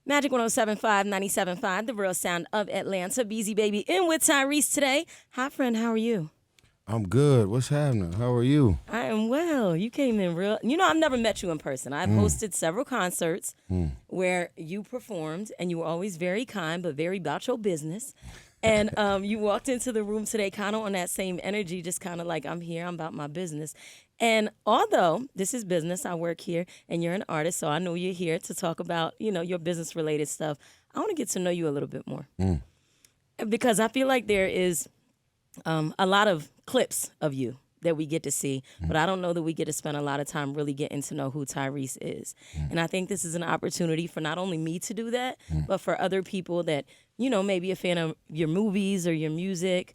Magic 107.5, 97.5, the real sound of Atlanta. Beezy Baby in with Tyrese today. Hi, friend. How are you? I'm good. What's happening? How are you? I am well. You came in real. I've never met you in person. I've hosted several concerts where you performed, and you were always very kind, but very about your business. And you walked into the room today kind of on that same energy, just kind of like, I'm here, I'm about my business. And although this is business, I work here, and you're an artist, so I know you're here to talk about, your business-related stuff. I want to get to know you a little bit more. Because I feel like there is a lot of clips of you that we get to see, but I don't know that we get to spend a lot of time really getting to know who Tyrese is. And I think this is an opportunity for not only me to do that, but for other people that, maybe a fan of your movies or your music,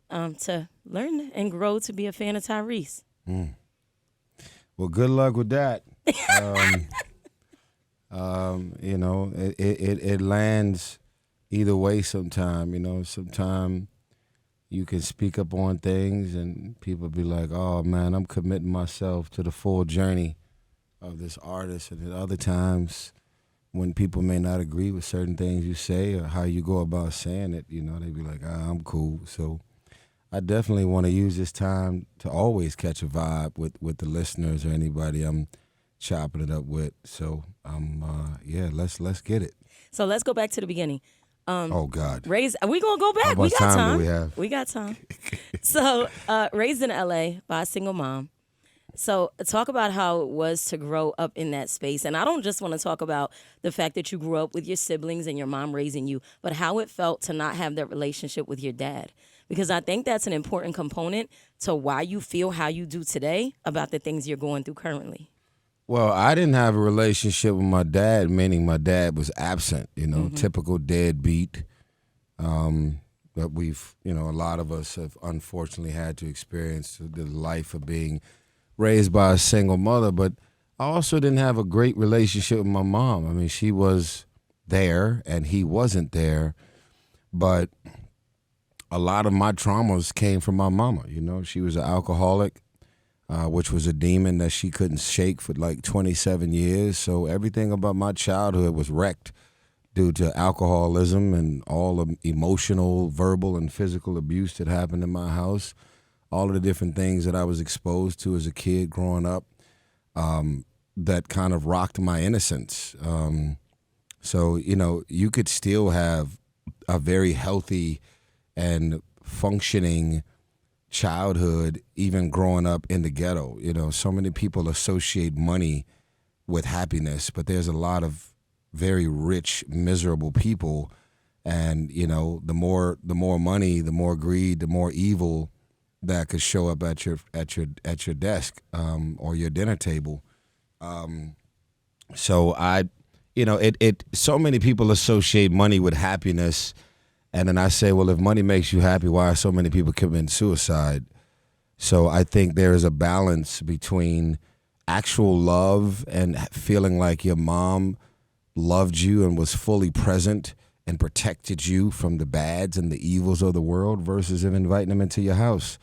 to learn and grow to be a fan of Tyrese. Well, good luck with that. It lands either way sometime. Sometime you can speak up on things and people be like, oh, man, I'm committing myself to the full journey of this artist. And at other times when people may not agree with certain things you say or how you go about saying it, they be like, I'm cool. So I definitely want to use this time to always catch a vibe with the listeners or anybody I'm chopping it up with. So let's get it. So let's go back to the beginning. Oh God! We're gonna go back. How much time do we have? We got time. So, raised in LA by a single mom. So, talk about how it was to grow up in that space. And I don't just want to talk about the fact that you grew up with your siblings and your mom raising you, but how it felt to not have that relationship with your dad. Because I think that's an important component to why you feel how you do today about the things you're going through currently. Well, I didn't have a relationship with my dad, meaning my dad was absent, typical deadbeat. That a lot of us have unfortunately had to experience the life of being raised by a single mother. But I also didn't have a great relationship with my mom. I mean, she was there and he wasn't there. But a lot of my traumas came from my mama. She was an alcoholic. Which was a demon that she couldn't shake for like 27 years. So everything about my childhood was wrecked due to alcoholism and all the emotional, verbal, and physical abuse that happened in my house. All of the different things that I was exposed to as a kid growing up that kind of rocked my innocence. So you could still have a very healthy and functioning childhood, even growing up in the ghetto. So many people associate money with happiness, but there's a lot of very rich, miserable people. And, the more money, the more greed, the more evil that could show up at your desk or your dinner table. So so many people associate money with happiness. And then I say, well, if money makes you happy, why are so many people committing suicide? So I think there is a balance between actual love and feeling like your mom loved you and was fully present and protected you from the bads and the evils of the world versus inviting them into your house.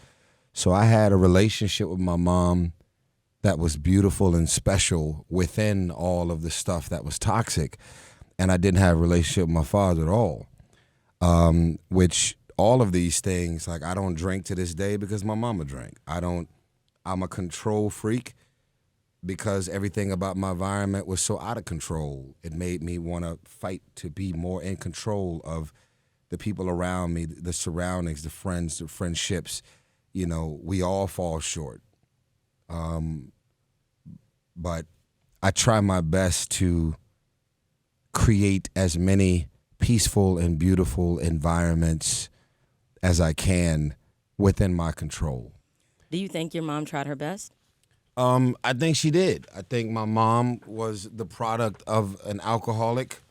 So I had a relationship with my mom that was beautiful and special within all of the stuff that was toxic. And I didn't have a relationship with my father at all. Which all of these things, like I don't drink to this day because my mama drank. I'm a control freak because everything about my environment was so out of control. It made me want to fight to be more in control of the people around me, the surroundings, the friends, the friendships. We all fall short. But I try my best to create as many peaceful and beautiful environments as I can within my control. Do you think your mom tried her best? I think she did. I think my mom was the product of an alcoholic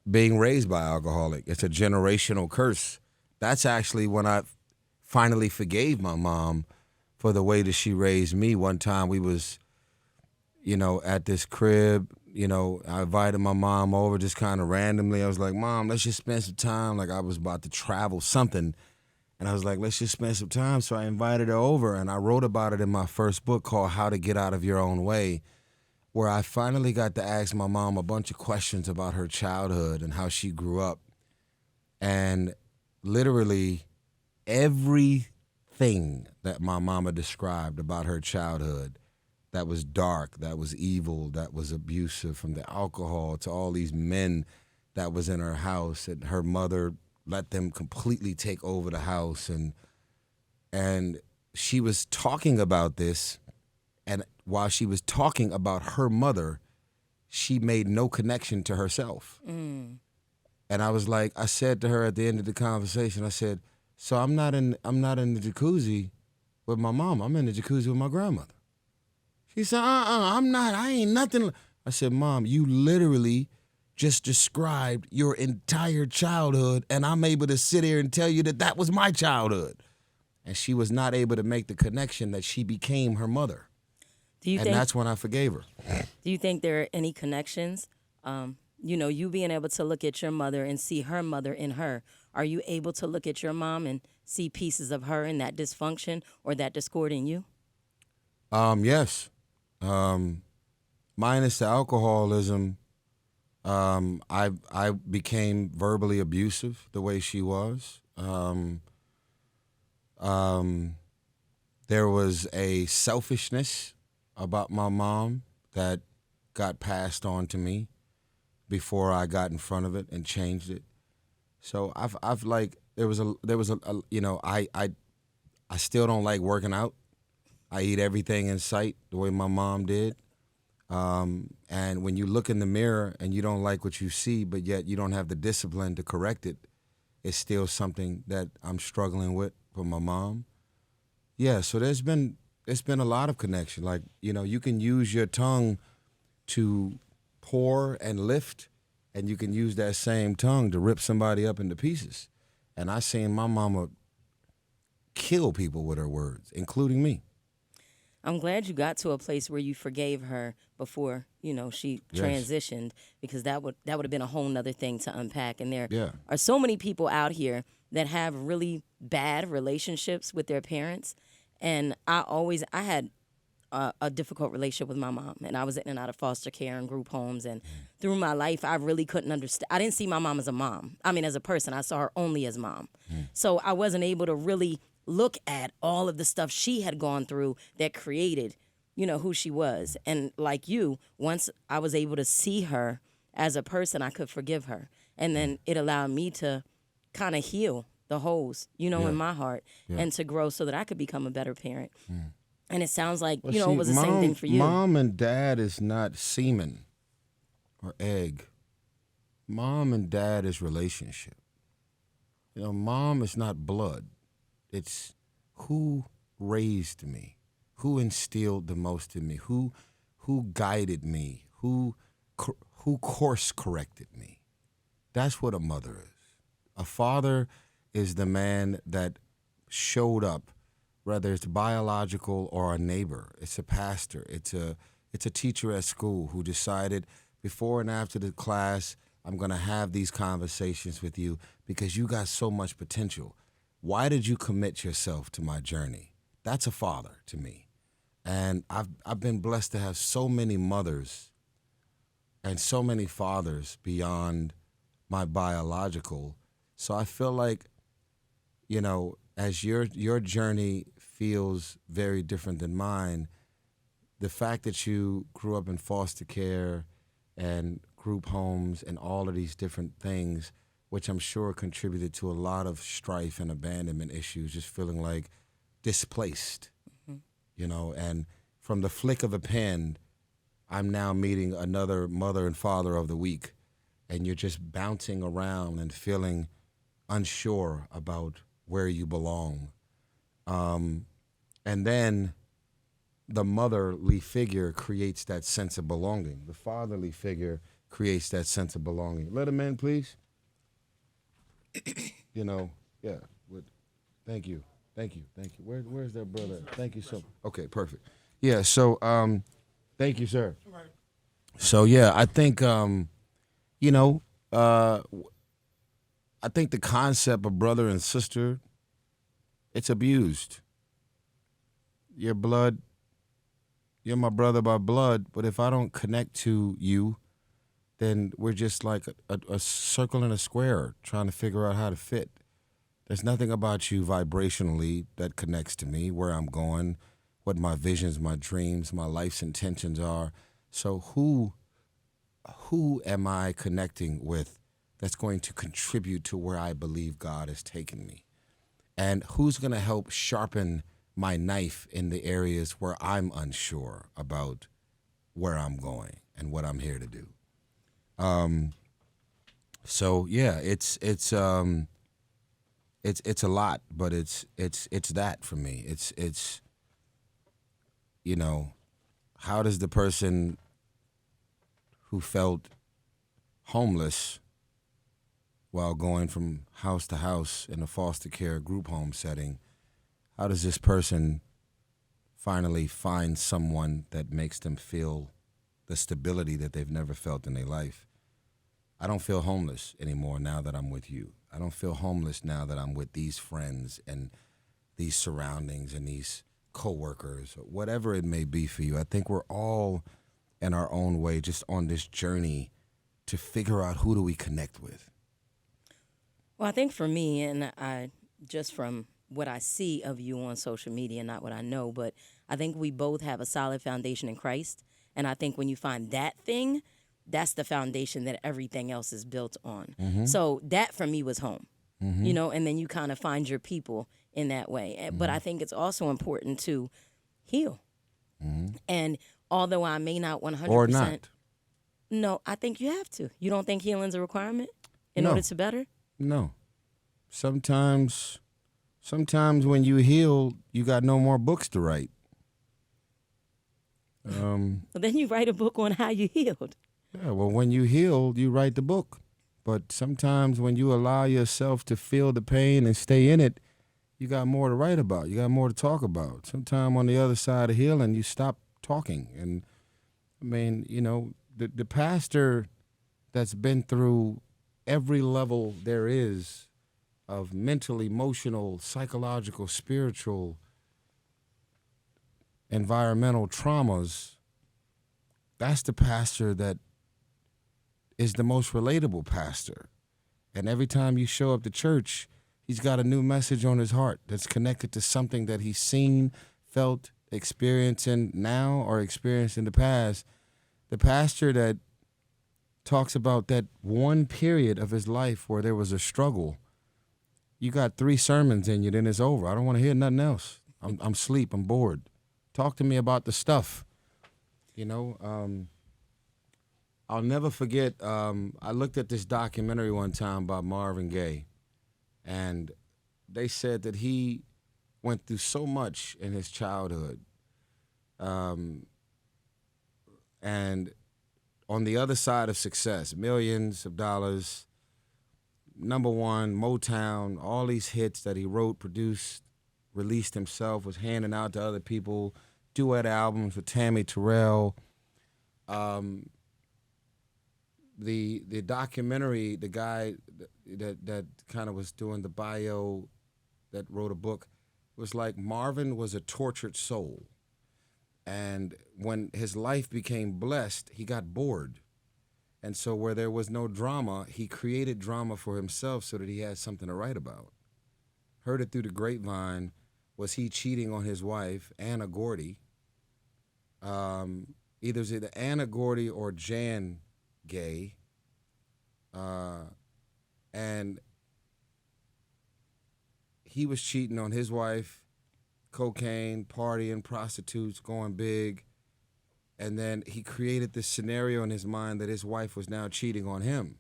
being raised by an alcoholic. It's a generational curse. That's actually when I finally forgave my mom for the way that she raised me. One time we was, at this crib. I invited my mom over just kind of randomly. I was like, Mom, let's just spend some time. Like I was about to travel something. And I was like, let's just spend some time. So I invited her over and I wrote about it in my first book called How to Get Out of Your Own Way. where I finally got to ask my mom a bunch of questions about her childhood and how she grew up. And literally everything that my mama described about her childhood that was dark, that was evil, that was abusive, from the alcohol to all these men that was in her house, and her mother let them completely take over the house. And she was talking about this, and while she was talking about her mother, she made no connection to herself. And I was like, I said to her at the end of the conversation, I said, so I'm not in the jacuzzi with my mom. I'm in the jacuzzi with my grandmother. She said, I'm not. I ain't nothing. I said, Mom, you literally just described your entire childhood, and I'm able to sit here and tell you that that was my childhood. And she was not able to make the connection that she became her mother. And that's when I forgave her. Do you think there are any connections? You being able to look at your mother and see her mother in her. Are you able to look at your mom and see pieces of her in that dysfunction or that discord in you? Yes. Minus the alcoholism, I became verbally abusive the way she was. There was a selfishness about my mom that got passed on to me before I got in front of it and changed it. So I've like there was a I still don't like working out. I eat everything in sight the way my mom did. And when you look in the mirror and you don't like what you see, but yet you don't have the discipline to correct it, it's still something that I'm struggling with my mom. Yeah, so it's been a lot of connection. Like, you can use your tongue to pour and lift, and you can use that same tongue to rip somebody up into pieces. And I seen my mama kill people with her words, including me. I'm glad you got to a place where you forgave her before, she transitioned, because that would have been a whole nother thing to unpack. And there are so many people out here that have really bad relationships with their parents. And I had a difficult relationship with my mom, and I was in and out of foster care and group homes. And through my life, I really couldn't understand. I didn't see my mom as a mom. I mean, as a person, I saw her only as mom. So I wasn't able to really look at all of the stuff she had gone through that created, who she was. And like you, once I was able to see her as a person, I could forgive her. And then it allowed me to kind of heal the holes, in my heart, and to grow so that I could become a better parent. And it sounds like, it was the same thing for you. Mom and dad is not semen or egg. Mom and dad is relationship. Mom is not blood. It's who raised me, who instilled the most in me, who guided me, who course corrected me. That's what a mother is. A father is the man that showed up, whether it's biological or a neighbor. It's a pastor. It's a teacher at school who decided before and after the class, I'm going to have these conversations with you because you got so much potential. Why did you commit yourself to my journey? That's a father to me. And I've been blessed to have so many mothers and so many fathers beyond my biological. So I feel like, as your journey feels very different than mine, the fact that you grew up in foster care and group homes and all of these different things, which I'm sure contributed to a lot of strife and abandonment issues, just feeling like displaced, and from the flick of a pen, I'm now meeting another mother and father of the week, and you're just bouncing around and feeling unsure about where you belong. And then the motherly figure creates that sense of belonging. The fatherly figure creates that sense of belonging. Let him in, please. Yeah. Thank you. Where's that brother? Thank you so much. Okay, perfect. Yeah, so thank you, sir. All right. So yeah, I think I think the concept of brother and sister, it's abused. Your blood you're my brother by blood, but if I don't connect to you, then we're just like a circle and a square trying to figure out how to fit. There's nothing about you vibrationally that connects to me, where I'm going, what my visions, my dreams, my life's intentions are. So who am I connecting with that's going to contribute to where I believe God has taken me? And who's going to help sharpen my knife in the areas where I'm unsure about where I'm going and what I'm here to do? So yeah, it's a lot, but it's that for me. It's you know, how does the person who felt homeless while going from house to house in a foster care group home setting, how does this person finally find someone that makes them feel the stability that they've never felt in their life? I don't feel homeless anymore now that I'm with you. I don't feel homeless now that I'm with these friends and these surroundings and these coworkers, or whatever it may be for you. I think we're all in our own way just on this journey to figure out who do we connect with. Well, I think for me, and I just from what I see of you on social media, not what I know, but I think we both have a solid foundation in Christ. And I think when you find that thing, that's the foundation that everything else is built on. So that for me was home, you know, and then you kind of find your people in that way. But I think it's also important to heal. And although I may not 100%. Or not. No, I think you have to. You don't think healing's a requirement in No. order to better? No. Sometimes when you heal, you got no more books to write. Well, then you write a book on how you healed. Yeah, well, when you heal, you write the book. But sometimes when you allow yourself to feel the pain and stay in it, you got more to write about. You got more to talk about. Sometime on the other side of healing, you stop talking. And, I mean, you know, the pastor that's been through every level there is of mental, emotional, psychological, spiritual, environmental traumas, that's the pastor that is the most relatable pastor. And every time you show up to church, he's got a new message on his heart that's connected to something that he's seen, felt, experiencing now or experienced in the past. The pastor that talks about that one period of his life where there was a struggle, you got 3 sermons in you, then it's over. I don't want to hear nothing else. I'm asleep. I'm bored. Talk to me about the stuff. You know, I'll never forget, I looked at this documentary one time about Marvin Gaye, and they said that he went through so much in his childhood. And on the other side of success, millions of dollars, #1, Motown, all these hits that he wrote, produced, released himself, was handing out to other people, duet albums with Tammy Terrell. The documentary, the guy that kind of was doing the bio, that wrote a book, was like Marvin was a tortured soul. And when his life became blessed, he got bored. And so where there was no drama, he created drama for himself so that he had something to write about. Heard it through the grapevine, was he cheating on his wife, Anna Gordy. Either it was either Anna Gordy or Jan Gay. And he was cheating on his wife, cocaine, partying, prostitutes, going big. And then he created this scenario in his mind that his wife was now cheating on him.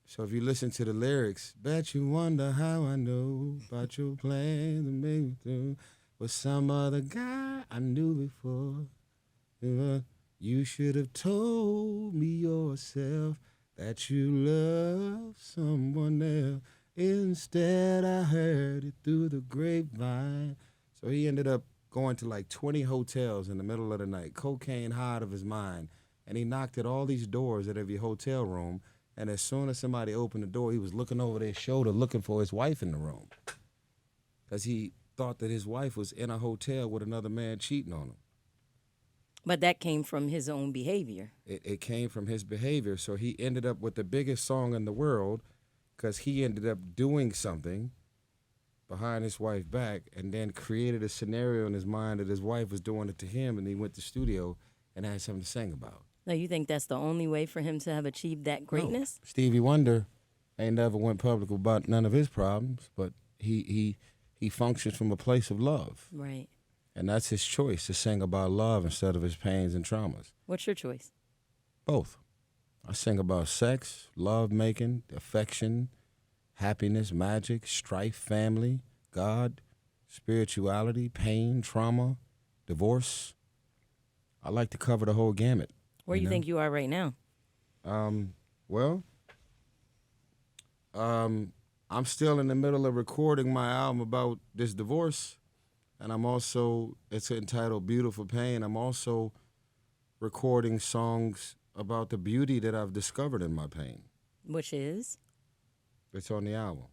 So if you listen to the lyrics, bet you wonder how I know about your plan to make me through with some other guy I knew before. You should have told me yourself that you love someone else. Instead, I heard it through the grapevine. So he ended up going to like 20 hotels in the middle of the night, cocaine high out of his mind. And he knocked at all these doors at every hotel room. And as soon as somebody opened the door, he was looking over their shoulder looking for his wife in the room. Because he thought that his wife was in a hotel with another man cheating on him. But that came from his own behavior. It came from his behavior. So he ended up with the biggest song in the world because he ended up doing something behind his wife's back and then created a scenario in his mind that his wife was doing it to him, and he went to the studio and had something to sing about. Now, you think that's the only way for him to have achieved that greatness? No. Stevie Wonder ain't never went public about none of his problems, but he functions from a place of love. Right. And that's his choice, to sing about love instead of his pains and traumas. What's your choice? Both. I sing about sex, love making, affection, happiness, magic, strife, family, God, spirituality, pain, trauma, divorce. I like to cover the whole gamut. Where you think you are right now? Well, I'm still in the middle of recording my album about this divorce, and it's entitled Beautiful Pain. I'm also recording songs about the beauty that I've discovered in my pain. Which is? It's on the album.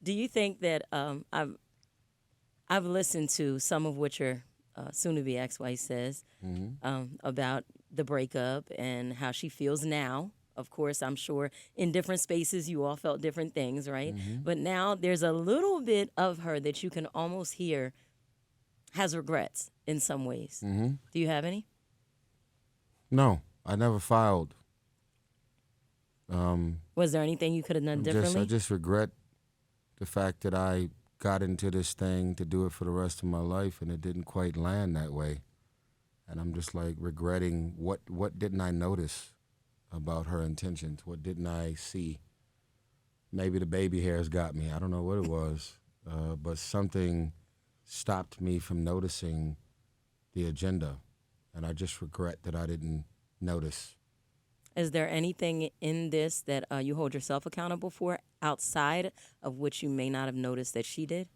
Do you think that I've listened to some of what your soon-to-be ex-wife says about the breakup and how she feels now. Of course, I'm sure in different spaces you all felt different things, right? But now there's a little bit of her that you can almost hear has regrets in some ways. Do you have any? No, I never filed. Was there anything you could have done differently? I just regret the fact that I got into this thing to do it for the rest of my life, and it didn't quite land that way. And I'm just like regretting what didn't I notice about her intentions? What didn't I see? Maybe the baby hairs got me. I don't know what it was, but something stopped me from noticing the agenda, and I just regret that I didn't notice. Is there anything in this that you hold yourself accountable for outside of which you may not have noticed that she did?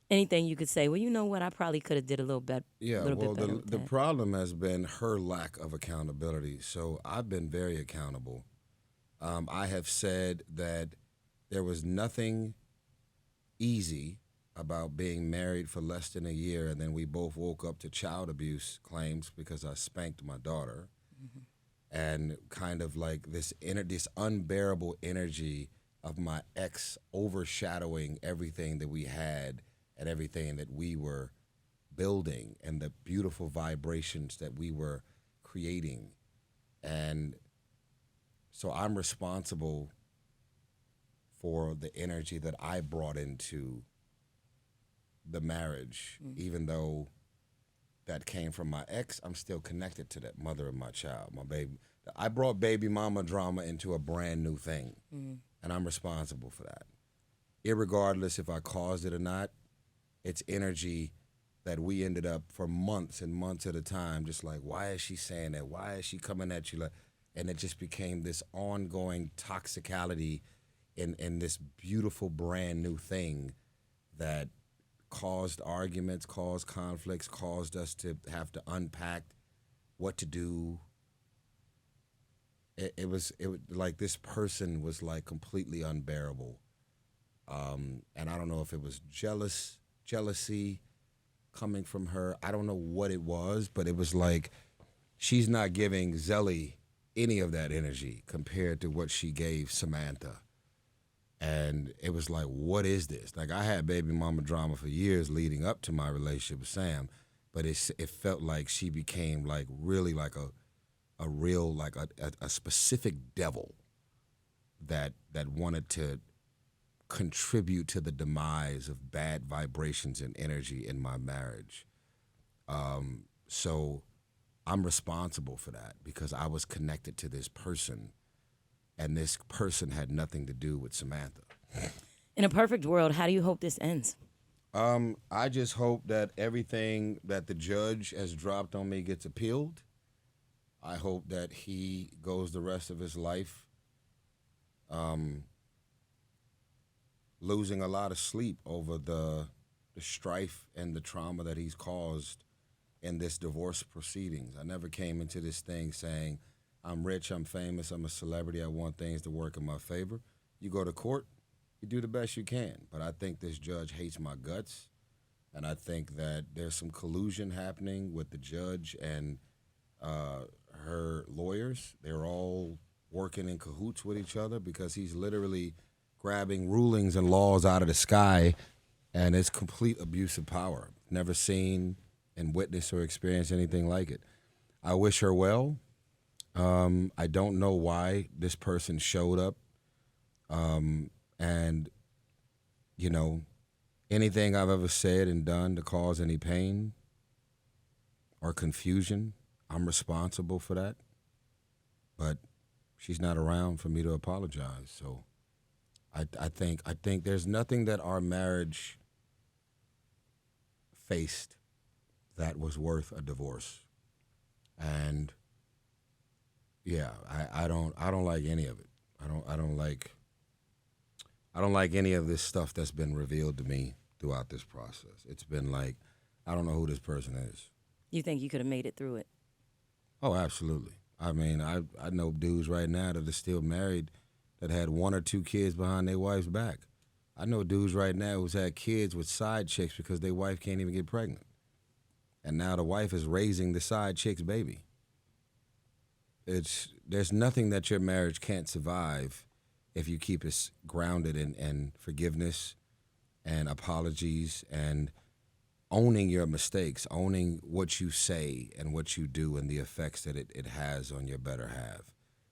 Anything you could say, well, you know what, I probably could have did a little bit better with the that. problem has been her lack of accountability. So I've been very accountable. I have said that there was nothing easy about being married for less than a year, and then we both woke up to child abuse claims because I spanked my daughter, and kind of like this unbearable energy of my ex overshadowing everything that we had and everything that we were building and the beautiful vibrations that we were creating. And so I'm responsible for the energy that I brought into the marriage. Even though that came from my ex, I'm still connected to that mother of my child, my baby. I brought baby mama drama into a brand new thing, and I'm responsible for that. Irregardless if I caused it or not, it's energy that we ended up for months and months at a time, just like, why is she saying that? Why is she coming at you? And it just became this ongoing toxicality in this beautiful brand new thing that caused arguments, caused conflicts, caused us to have to unpack what to do. It was like this person was like completely unbearable. And I don't know if it was jealousy coming from her. I don't know what it was, but it was like she's not giving Zelly any of that energy compared to what she gave Samantha. And it was like, what is this? Like, I had baby mama drama for years leading up to my relationship with Sam, but it felt like she became like really like a real, like a specific devil that wanted to contribute to the demise of bad vibrations and energy in my marriage. So I'm responsible for that because I was connected to this person, and this person had nothing to do with Samantha. In a perfect world, how do you hope this ends? I just hope that everything that the judge has dropped on me gets appealed. I hope that he goes the rest of his life losing a lot of sleep over the strife and the trauma that he's caused in this divorce proceedings. I never came into this thing saying, I'm rich, I'm famous, I'm a celebrity, I want things to work in my favor. You go to court, you do the best you can. But I think this judge hates my guts, and I think that there's some collusion happening with the judge and her lawyers. They're all working in cahoots with each other because he's literally grabbing rulings and laws out of the sky, and it's complete abuse of power. Never seen and witnessed or experienced anything like it. I wish her well. I don't know why this person showed up. And, you know, anything I've ever said and done to cause any pain or confusion, I'm responsible for that. But she's not around for me to apologize. So I think there's nothing that our marriage faced that was worth a divorce. And yeah, I don't like any of it. I don't like any of this stuff that's been revealed to me throughout this process. It's been like, I don't know who this person is. You think you could have made it through it? Oh, absolutely. I mean, I know dudes right now that are still married that had 1 or 2 kids behind their wife's back. I know dudes right now who's had kids with side chicks because their wife can't even get pregnant. And now the wife is raising the side chick's baby. There's nothing that your marriage can't survive if you keep it grounded in forgiveness and apologies and owning your mistakes, owning what you say and what you do and the effects that it has on your better half.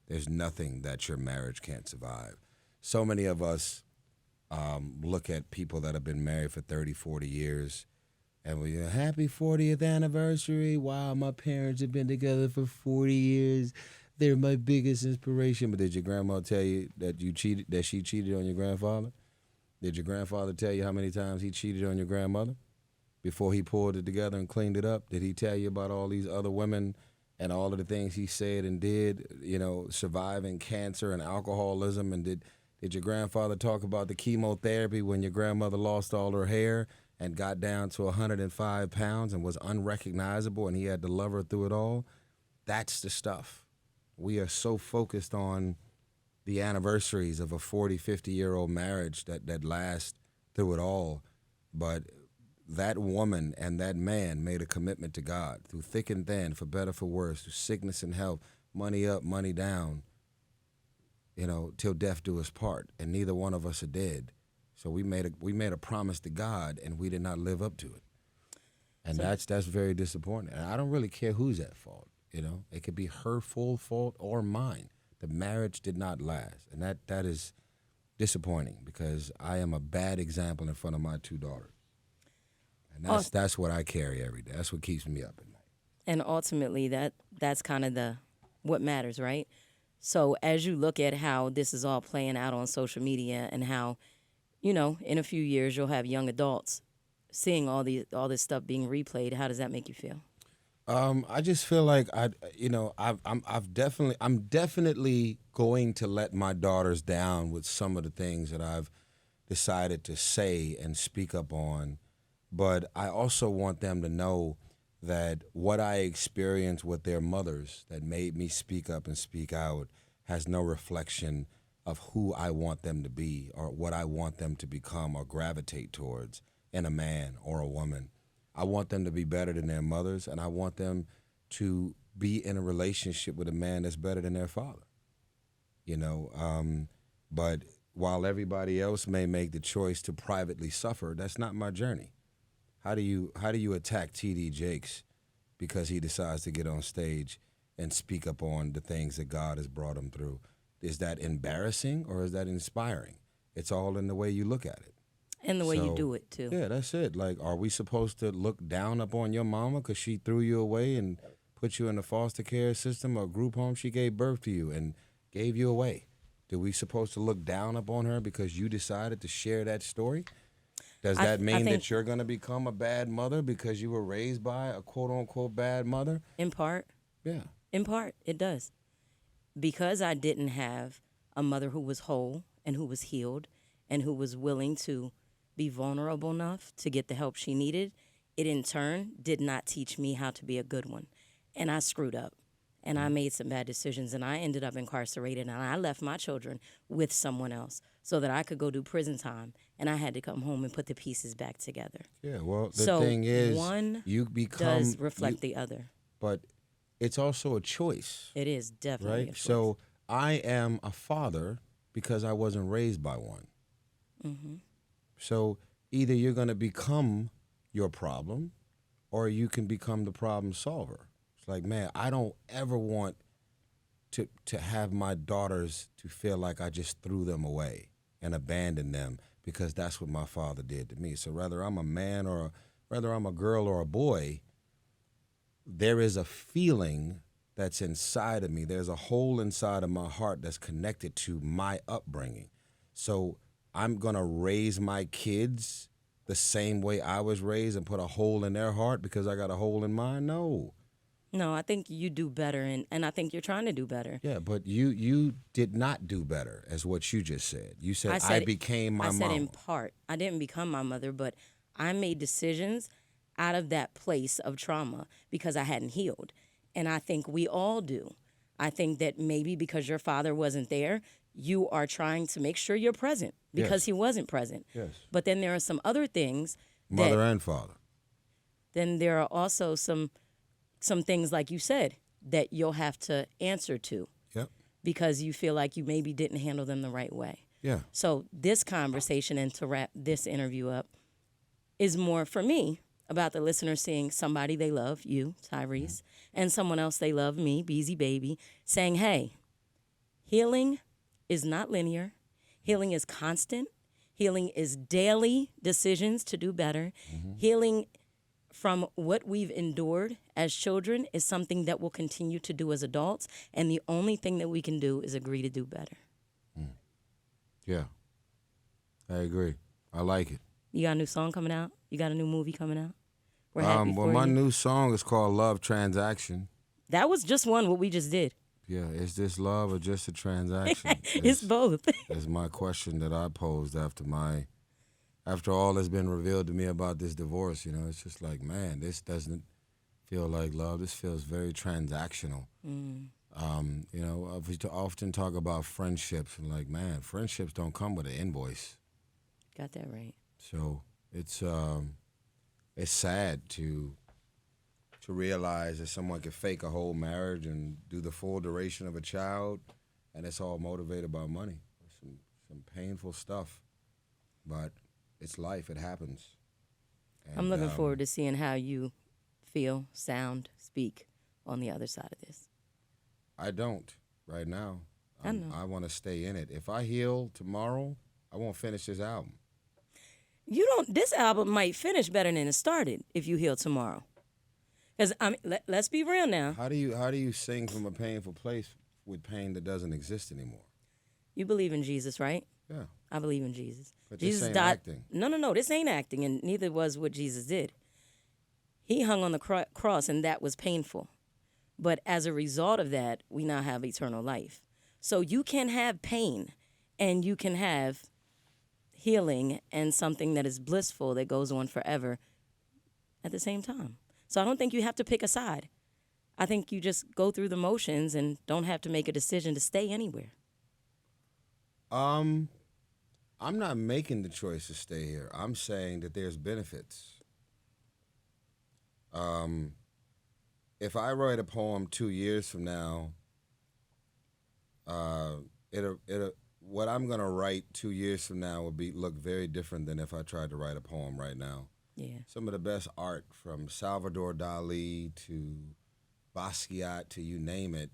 There's nothing that your marriage can't survive. So many of us look at people that have been married for 30, 40 years, and we go, happy 40th anniversary. Wow, my parents have been together for 40 years. They're my biggest inspiration. But did your grandma tell you that she cheated on your grandfather? Did your grandfather tell you how many times he cheated on your grandmother before he pulled it together and cleaned it up? Did he tell you about all these other women and all of the things he said and did, surviving cancer and alcoholism? And did your grandfather talk about the chemotherapy when your grandmother lost all her hair and got down to 105 pounds and was unrecognizable and he had to love her through it all? That's the stuff. We are so focused on the anniversaries of a 40, 50-year-old marriage that lasts through it all. But that woman and that man made a commitment to God through thick and thin, for better, for worse, through sickness and health, money up, money down, till death do us part. And neither one of us are dead. So we made a promise to God, and we did not live up to it. And that's very disappointing. And I don't really care who's at fault. It could be her full fault or mine. The marriage did not last, and that is disappointing because I am a bad example in front of my 2 daughters. And that's what I carry every day. That's what keeps me up at night. And ultimately, that's kind of what matters, right? So as you look at how this is all playing out on social media and how, in a few years you'll have young adults seeing all this stuff being replayed, how does that make you feel? I just feel like I'm definitely going to let my daughters down with some of the things that I've decided to say and speak up on, but I also want them to know that what I experienced with their mothers that made me speak up and speak out has no reflection of who I want them to be or what I want them to become or gravitate towards in a man or a woman. I want them to be better than their mothers, and I want them to be in a relationship with a man that's better than their father. But while everybody else may make the choice to privately suffer, that's not my journey. How do you attack T.D. Jakes because he decides to get on stage and speak up on the things that God has brought him through? Is that embarrassing or is that inspiring? It's all in the way you look at it. And the way you do it, too. Yeah, that's it. Like, are we supposed to look down upon your mama because she threw you away and put you in a foster care system or group home? She gave birth to you and gave you away. Do we supposed to look down upon her because you decided to share that story? Does that mean that you're going to become a bad mother because you were raised by a quote-unquote bad mother? In part. Yeah. In part, it does. Because I didn't have a mother who was whole and who was healed and who was willing to be vulnerable enough to get the help she needed, it in turn did not teach me how to be a good one. And I screwed up. and I made some bad decisions, and I ended up incarcerated, and I left my children with someone else so that I could go do prison time, and I had to come home and put the pieces back together. Yeah, well, the So thing is, one you become does reflect the other. but it's also a choice, It is definitely right? a choice. So I am a father because I wasn't raised by one. Mm-hmm. So either you're going to become your problem, or you can become the problem solver. It's like, man, I don't ever want to have my daughters to feel like I just threw them away and abandoned them because that's what my father did to me. So whether I'm a man or whether I'm a girl or a boy, there is a feeling that's inside of me. There's a hole inside of my heart that's connected to my upbringing. So I'm going to raise my kids the same way I was raised and put a hole in their heart because I got a hole in mine? No. No, I think you do better, and I think you're trying to do better. Yeah, but you did not do better, as what you just said. You said I became my mom. I said in part. I didn't become my mother, but I made decisions out of that place of trauma because I hadn't healed. And I think we all do. I think that maybe because your father wasn't there, you are trying to make sure you're present because he wasn't present. Yes. But then there are some other things. Mother and father. Then there are also some things, like you said, that you'll have to answer to. Yep. Because you feel like you maybe didn't handle them the right way. Yeah. So this conversation, and to wrap this interview up, is more for me about the listener seeing somebody they love, you, Tyrese, and someone else they love, me, Beezy Baby, saying, hey, healing is not linear. Healing is constant. Healing is daily decisions to do better. Healing from what we've endured as children is something that we'll continue to do as adults, and the only thing that we can do is agree to do better. Yeah. I agree. I like it. You got a new song coming out? You got a new movie coming out? We're happy Well, for my you. new song is called Love Transaction. That was just what we just did. Yeah, is this love or just a transaction? It's both. Is my question that I posed after all that's been revealed to me about this divorce. You know, it's just like, man, this doesn't feel like love. This feels very transactional. You know, we often talk about friendships, and like, man, friendships don't come with an invoice. Got that right. So it's sad to realize that someone can fake a whole marriage and do the full duration of a child, and it's all motivated by money. Some painful stuff, but it's life. It happens. And, I'm looking forward to seeing how you feel, sound, speak on the other side of this. I don't right now. I know. I want to stay in it. If I heal tomorrow, I won't finish this album. You don't. This album might finish better than it started if you heal tomorrow. Because let's be real now. How do you sing from a painful place with pain that doesn't exist anymore? You believe in Jesus, right? Yeah. I believe in Jesus. But Jesus this ain't died. acting. No. This ain't acting, and neither was what Jesus did. He hung on the cross, and that was painful. But as a result of that, we now have eternal life. So you can have pain, and you can have healing and something that is blissful that goes on forever at the same time. So I don't think you have to pick a side. I think you just go through the motions and don't have to make a decision to stay anywhere. I'm not making the choice to stay here. I'm saying that there's benefits. If I write a poem 2 years from now, what I'm gonna write 2 years from now will look very different than if I tried to write a poem right now. Yeah. Some of the best art, from Salvador Dali to Basquiat to you name it,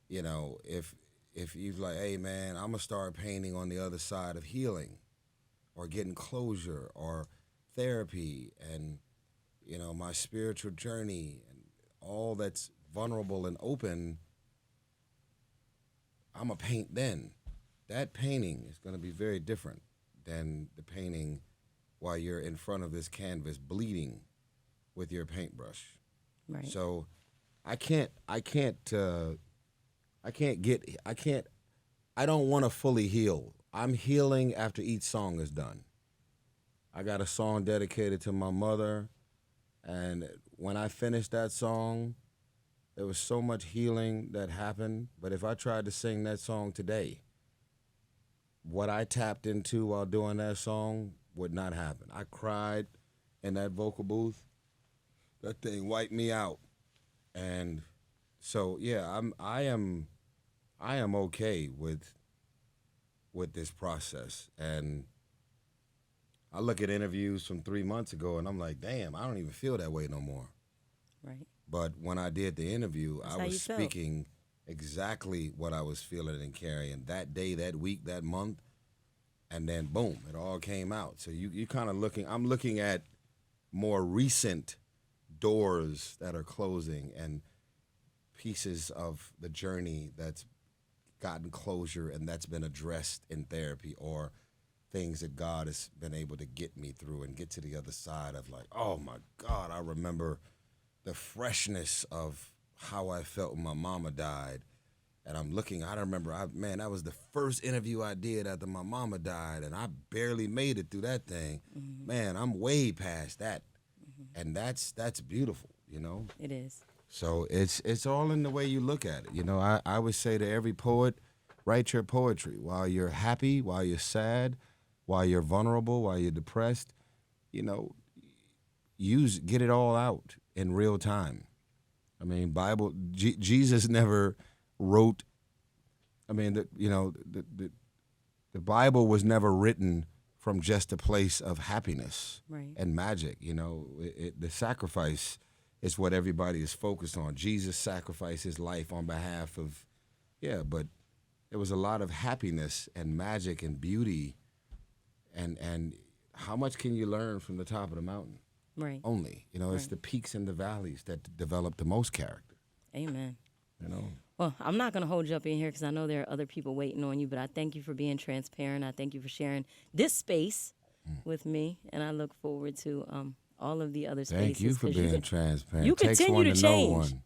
you know, if you're like, hey man, I'm gonna start painting on the other side of healing or getting closure or therapy and, you know, my spiritual journey and all that's vulnerable and open, I'm gonna paint then. That painting is gonna be very different than the painting while you're in front of this canvas bleeding with your paintbrush. Right. So I don't want to fully heal. I'm healing after each song is done. I got a song dedicated to my mother, and when I finish that song, There was so much healing that happened. But if I tried to sing that song today, what I tapped into while doing that song would not happen. I cried in that vocal booth. That thing wiped me out. And so yeah, I am okay with this process. And I look at interviews from 3 months ago and I'm like, damn, I don't even feel that way no more. Right. But when I did the interview, That's I how was you felt. speaking exactly what I was feeling and carrying that day, that week, that month, and then boom, it all came out. So you kind of I'm looking at more recent doors that are closing and pieces of the journey that's gotten closure and that's been addressed in therapy, or things that God has been able to get me through and get to the other side of, like, oh my God, I remember the freshness of how I felt when my mama died. And I'm looking, I remember, that was the first interview I did after my mama died, and I barely made it through that thing. Mm-hmm. Man, I'm way past that. Mm-hmm. And that's beautiful, you know? It is. So it's all in the way you look at it. You know, I would say to every poet, write your poetry while you're happy, while you're sad, while you're vulnerable, while you're depressed. You know, get it all out in real time. I mean, Jesus never wrote. I mean, the Bible was never written from just a place of happiness Right. and magic. You know, the sacrifice is what everybody is focused on. Jesus sacrificed his life on behalf of, but there was a lot of happiness and magic and beauty, and how much can you learn from the top of the mountain? Right. Only, you know, it's Right. the peaks and the valleys that develop the most character. Amen. You know. Well, I'm not going to hold you up in here because I know there are other people waiting on you, but I thank you for being transparent. I thank you for sharing this space with me, and I look forward to all of the other spaces. Thank you for 'cause being transparent. You Takes continue one to know change. one.